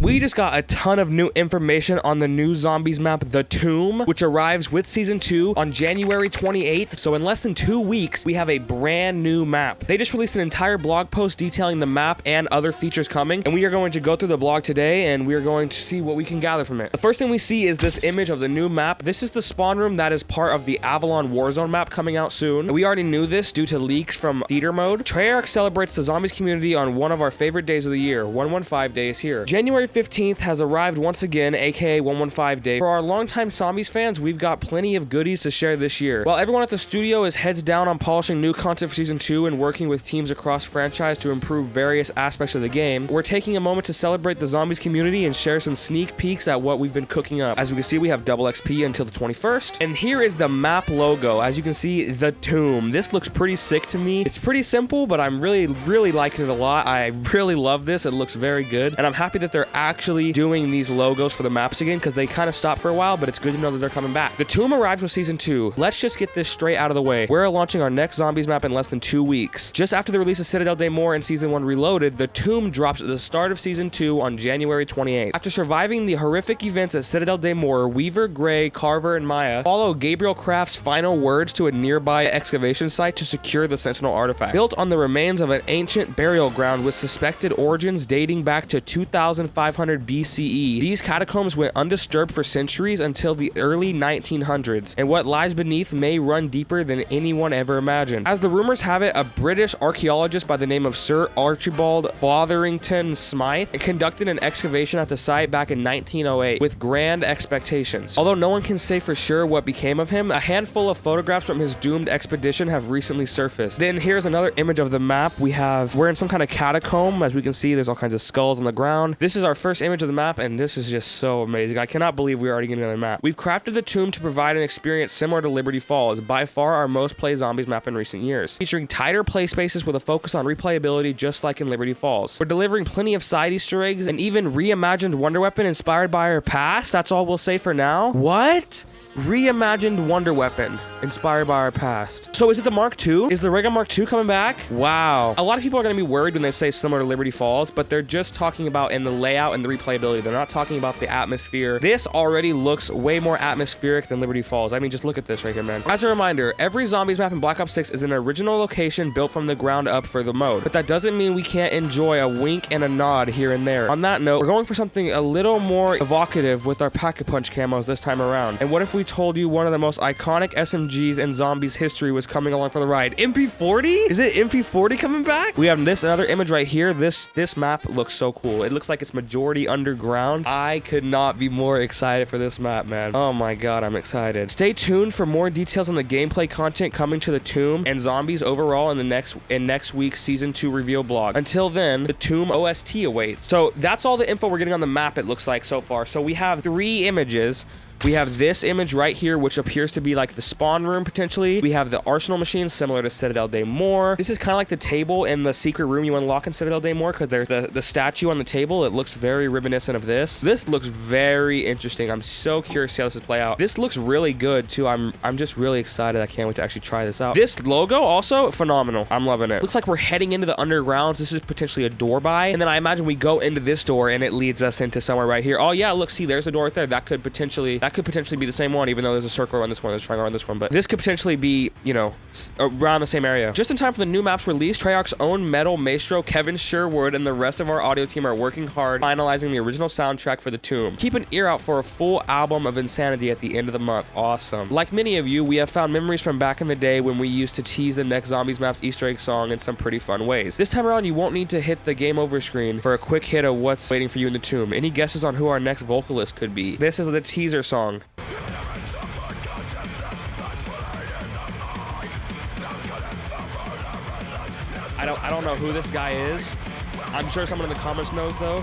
We just got a ton of new information on the new zombies map, The Tomb, which arrives with Season 2 on January 28th. So in less than 2 weeks, we have a brand new map. They just released an entire blog post detailing the map and other features coming, and we are going to go through the blog today, and we are going to see what we can gather from it. The first thing we see is this image of the new map. This is the spawn room that is part of the Avalon Warzone map coming out soon. We already knew this due to leaks from theater mode. Treyarch celebrates the zombies community on one of our favorite days of the year, 115 Day is here. January 15th has arrived once again, aka 115 Day. For our longtime zombies fans, we've got plenty of goodies to share this year. While everyone at the studio is heads down on polishing new content for Season 2 and working with teams across franchise to improve various aspects of the game, we're taking a moment to celebrate the zombies community and share some sneak peeks at what we've been cooking up. As we can see, we have double XP until the 21st. And here is the map logo. As you can see, The Tomb. This looks pretty sick to me. It's pretty simple, but I'm really liking it a lot. I really love this. It looks very good. And I'm happy that they're actually doing these logos for the maps again, because they kind of stopped for a while, but it's good to know that they're coming back. The Tomb arrives with Season 2. Let's just get this straight out of the way. We're launching our next zombies map in less than 2 weeks. Just after the release of Citadel Day More and Season 1 Reloaded, The Tomb drops at the start of Season 2 on January 28th. After surviving the horrific events at Citadel Day More, Weaver, Gray, Carver, and Maya follow Gabriel Craft's final words to a nearby excavation site to secure the Sentinel artifact. Built on the remains of an ancient burial ground with suspected origins dating back to 2500 BCE, these catacombs went undisturbed for centuries until the early 1900s, and what lies beneath may run deeper than anyone ever imagined. As the rumors have it, a British archaeologist by the name of Sir Archibald Fotherington Smythe conducted an excavation at the site back in 1908 with grand expectations. Although no one can say for sure what became of him, a handful of photographs from his doomed expedition have recently surfaced. Then here's another image of the map. We're in some kind of catacomb. As we can see, there's all kinds of skulls on the ground. This is our first image of the map, and this is just so amazing. I cannot believe we're already getting another map. We've crafted the Tomb to provide an experience similar to Liberty Falls, by far our most played zombies map in recent years, featuring tighter play spaces with a focus on replayability just like in Liberty Falls. We're delivering plenty of side Easter eggs and even reimagined Wonder Weapon inspired by our past. That's all we'll say for now. What? Reimagined Wonder Weapon inspired by our past. So is it the Mark II? Is the regular Mark II coming back? Wow. A lot of people are going to be worried when they say similar to Liberty Falls, but they're just talking about in the layout and the replayability. They're not talking about the atmosphere. This already looks way more atmospheric than Liberty Falls. I mean, just look at this right here, man. As a reminder, every zombies map in Black Ops 6 is an original location built from the ground up for the mode, but that doesn't mean we can't enjoy a wink and a nod here and there. On that note, we're going for something a little more evocative with our Pack-a-Punch camos this time around. And what if we told you one of the most iconic SMGs in zombies history was coming along for the ride? MP40? Is it MP40 coming back? We have this another image right here. This map looks so cool. It looks like it's majority underground. I could not be more excited for this map, man. Oh my god, I'm excited. Stay tuned for more details on the gameplay content coming to the Tomb and zombies overall in next week's Season 2 reveal blog. Until then, the Tomb OST awaits. So that's all the info we're getting on the map, it looks like so far. So we have 3 images. We have this image right here, which appears to be like the spawn room, potentially. We have the arsenal machines, similar to Citadel Day More. This is kind of like the table in the secret room you unlock in Citadel Day More, because there's the statue on the table. It looks very reminiscent of this. This looks very interesting. I'm so curious to see how this will play out. This looks really good, too. I'm just really excited. I can't wait to actually try this out. This logo, also, phenomenal. I'm loving it. Looks like we're heading into the undergrounds. This is potentially a door by, and then I imagine we go into this door, and it leads us into somewhere right here. Oh, yeah, look, see, there's a door right there. That could potentially be the same one, even though there's a circle around this one, there's a triangle around this one, but this could potentially be, you know, around the same area. Just in time for the new map's release, Treyarch's own metal maestro Kevin Sherwood and the rest of our audio team are working hard finalizing the original soundtrack for The Tomb. Keep an ear out for a full album of insanity at the end of the month. Awesome. Like many of you, we have found memories from back in the day when we used to tease the next Zombies map's Easter egg song in some pretty fun ways. This time around, you won't need to hit the game over screen for a quick hit of what's waiting for you in The Tomb. Any guesses on who our next vocalist could be? This is the teaser song. I don't know who this guy is. I'm sure someone in the comments knows, though.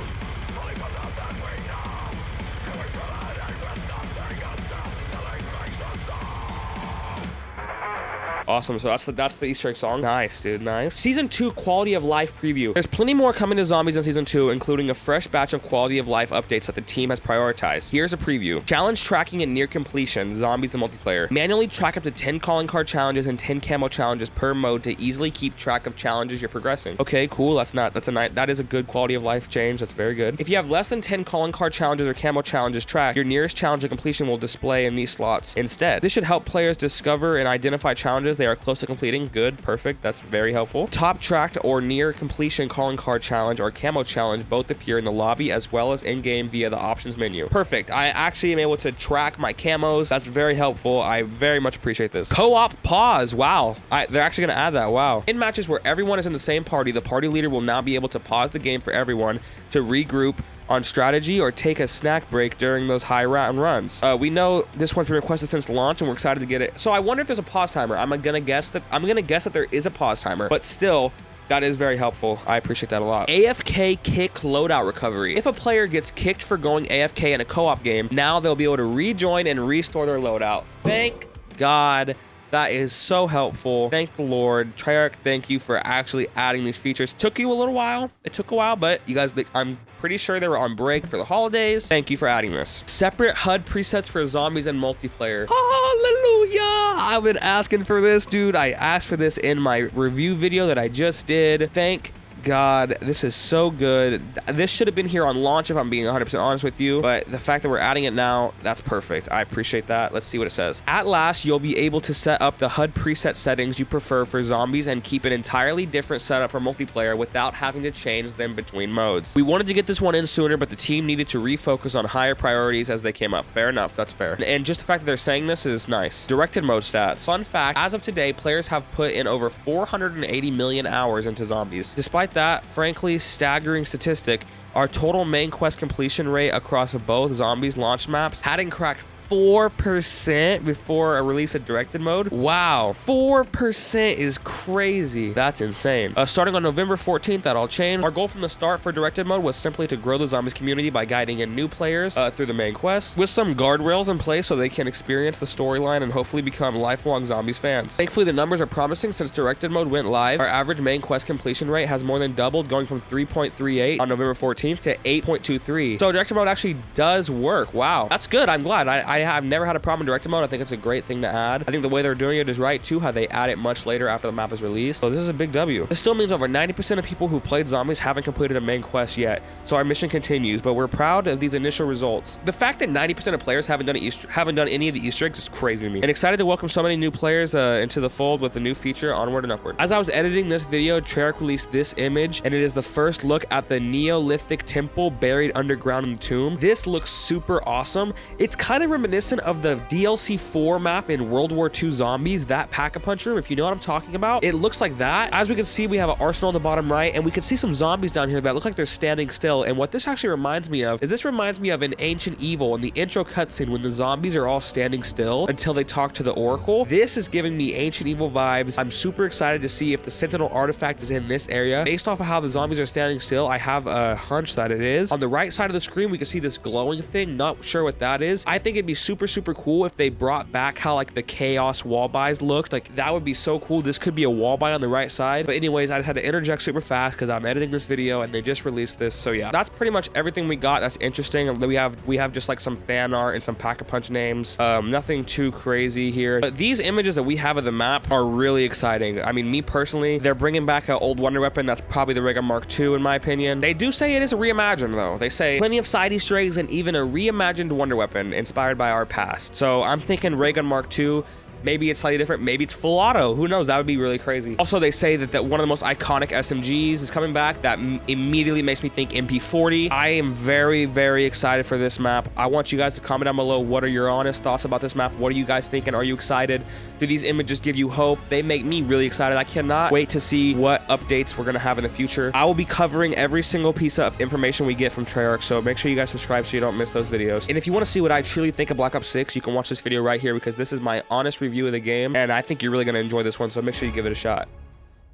Awesome. So that's the Easter egg song. Nice, dude. Nice. Season 2 quality of life preview. There's plenty more coming to Zombies in Season 2, including a fresh batch of quality of life updates that the team has prioritized. Here's a preview. Challenge tracking and near completion, Zombies and multiplayer. Manually track up to 10 calling card challenges and 10 camo challenges per mode to easily keep track of challenges you're progressing. Okay, cool. That is a good quality of life change. That's very good. If you have less than 10 calling card challenges or camo challenges tracked, your nearest challenge to completion will display in these slots instead. This should help players discover and identify challenges they are close to completing. Good, perfect. That's very helpful. Top tracked or near completion calling card challenge or camo challenge both appear in the lobby as well as in-game via the options menu. Perfect. I actually am able to track my camos. That's very helpful. I very much appreciate this. Co-op pause. Wow. They're actually going to add that. Wow. In matches where everyone is in the same party, the party leader will now be able to pause the game for everyone to regroup on strategy or take a snack break during those high round runs. We know this one's been requested since launch and we're excited to get it. So I wonder if there's a pause timer. I'm gonna guess that there is a pause timer, but still, that is very helpful. I appreciate that a lot. AFK kick loadout recovery. If a player gets kicked for going AFK in a co-op game, now they'll be able to rejoin and restore their loadout. Thank God. That is so helpful. Thank the Lord. Treyarch, thank you for actually adding these features. Took you a little while. It took a while, but you guys, I'm pretty sure they were on break for the holidays. Thank you for adding this. Separate HUD presets for Zombies and multiplayer. Hallelujah! I've been asking for this, dude. I asked for this in my review video that I just did. Thank God, this is so good. This should have been here on launch if I'm being 100% honest with you, but the fact that we're adding it now, that's perfect. I appreciate that. Let's see what it says. At last, you'll be able to set up the HUD preset settings you prefer for Zombies and keep an entirely different setup for multiplayer without having to change them between modes. We wanted to get this one in sooner, but the team needed to refocus on higher priorities as they came up. Fair enough, that's fair. And just the fact that they're saying this is nice. Directed mode stats. Fun fact, as of today, players have put in over 480 million hours into Zombies. Despite that, frankly, staggering statistic, our total main quest completion rate across both Zombies launch maps hadn't cracked 4% before a release of directed mode. Wow, 4% is crazy. That's insane. Starting on November 14th, that all changed. Our goal from the start for directed mode was simply to grow the Zombies community by guiding in new players through the main quest with some guardrails in place so they can experience the storyline and hopefully become lifelong Zombies fans. Thankfully, the numbers are promising. Since directed mode went live, our average main quest completion rate has more than doubled, going from 3.38 on November 14th to 8.23. So directed mode actually does work. Wow, that's good. I'm glad. I have never had a problem in directed mode. I think it's a great thing to add. I think the way they're doing it is right too, how they add it much later after the map is released. So this is a big W. This still means over 90% of people who've played Zombies haven't completed a main quest yet. So our mission continues, but we're proud of these initial results. The fact that 90% of players haven't done any of the Easter eggs is crazy to me. And excited to welcome so many new players into the fold with a new feature, Onward and Upward. As I was editing this video, Treyarch released this image, and it is the first look at the Neolithic temple buried underground in the tomb. This looks super awesome. It's kind of reminiscent of the DLC 4 map in World War II Zombies, that pack-a-punch room, if you know what I'm talking about. It looks like that. As we can see, we have an arsenal on the bottom right, and we can see some zombies down here that look like they're standing still. And what this actually reminds me of is this reminds me of an Ancient Evil in the intro cutscene when the zombies are all standing still until they talk to the Oracle. This is giving me Ancient Evil vibes. I'm super excited to see if the Sentinel artifact is in this area. Based off of how the zombies are standing still, I have a hunch that it is. On the right side of the screen, we can see this glowing thing. Not sure what that is. I think it'd be super cool if they brought back how like the chaos wall buys looked. Like that would be so cool. This could be a wall buy on the right side. But anyways, I just had to interject super fast because I'm editing this video and they just released this. So yeah, that's pretty much everything we got. That's interesting. We have just like some fan art and some pack-a-punch names. Nothing too crazy here. But these images that we have of the map are really exciting. I mean, me personally, they're bringing back an old wonder weapon. That's probably the Ray Gun Mark II in my opinion. They do say it is a reimagined though. They say plenty of side Easter eggs and even a reimagined wonder weapon inspired by our past. So I'm thinking Ray Gun Mark II. Maybe it's slightly different. Maybe it's full auto. Who knows? That would be really crazy. Also, they say that one of the most iconic SMGs is coming back. That immediately makes me think MP40. I am very excited for this map. I want you guys to comment down below. What are your honest thoughts about this map? What are you guys thinking? Are you excited? Do these images give you hope? They make me really excited. I cannot wait to see what updates we're going to have in the future. I will be covering every single piece of information we get from Treyarch, so make sure you guys subscribe so you don't miss those videos. And if you want to see what I truly think of Black Ops 6, you can watch this video right here because this is my honest review of the game, and I think you're really going to enjoy this one, so make sure you give it a shot.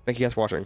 Thank you guys for watching.